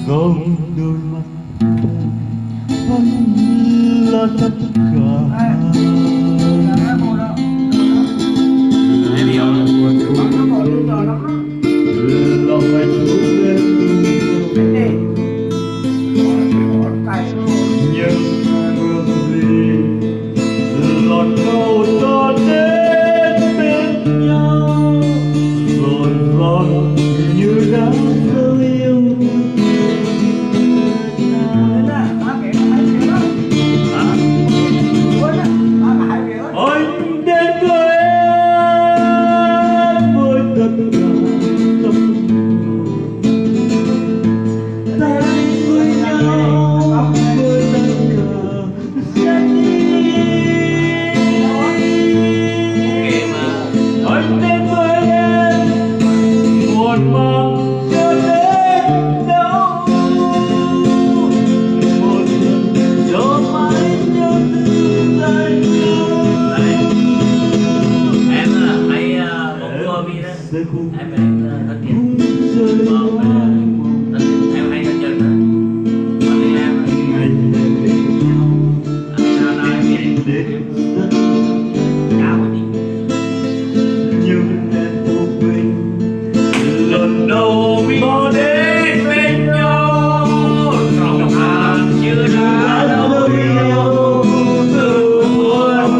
Trong đôi mắt vẫn là tất cả. Lòng anh xuống lên nhưng hương gì lọt câu ta đến bên nhau rồi giọt như đã rơi yêu. Anh đến với em với tất cả tâm ta đến với nhau với tất cả chân ý. Anh đến với em một mong cho đến đâu một lần cho mãi nhớ thương anh. Em thích gì? Em hay ở trên đó. Mà em anh đến cao quá đi. Nhưng em vô quên lần đầu có đến bên nhau lòng hàng chưa đã đâu yêu từ muôn năm.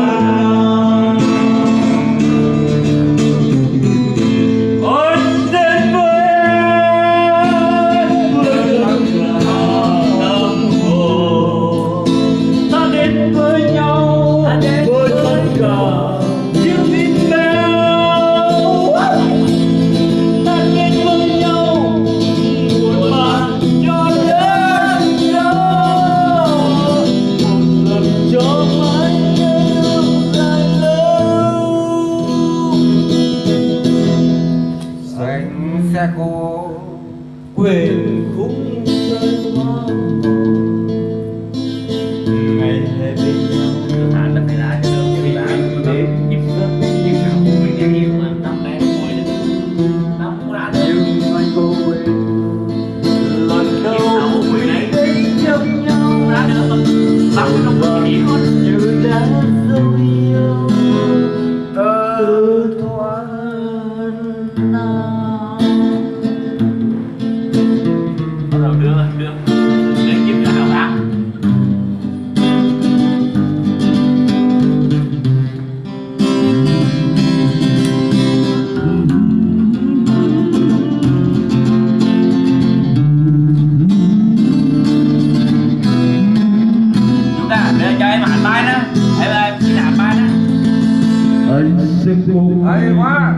Anh đến với em với tất cả tâm hồn ta đến với nhau với tất cả những tin đau. Ta đến với nhau một màn cho đến đâu một lần cho mãi nhớ thương dài lâu. Anh sẽ cố Quên khung trời hoa ngày hai bên nhau Hàn đất này lại cho được vì là đến giúp rất nhưng nào mình nghe yêu mà năm nay ngồi lên năm cũng đã được nhưng anh vô quên lần đầu mình đến trong nhau đã được mà lắm trong cuộc hiểu hết. như đã dấu yêu từ thoáng nào. Bắt đầu đưa để giúp cho hào hán. Chúng ta để cho em hành bài đó. Em chỉ làm bài đó. Anh sẽ cùng hay quá.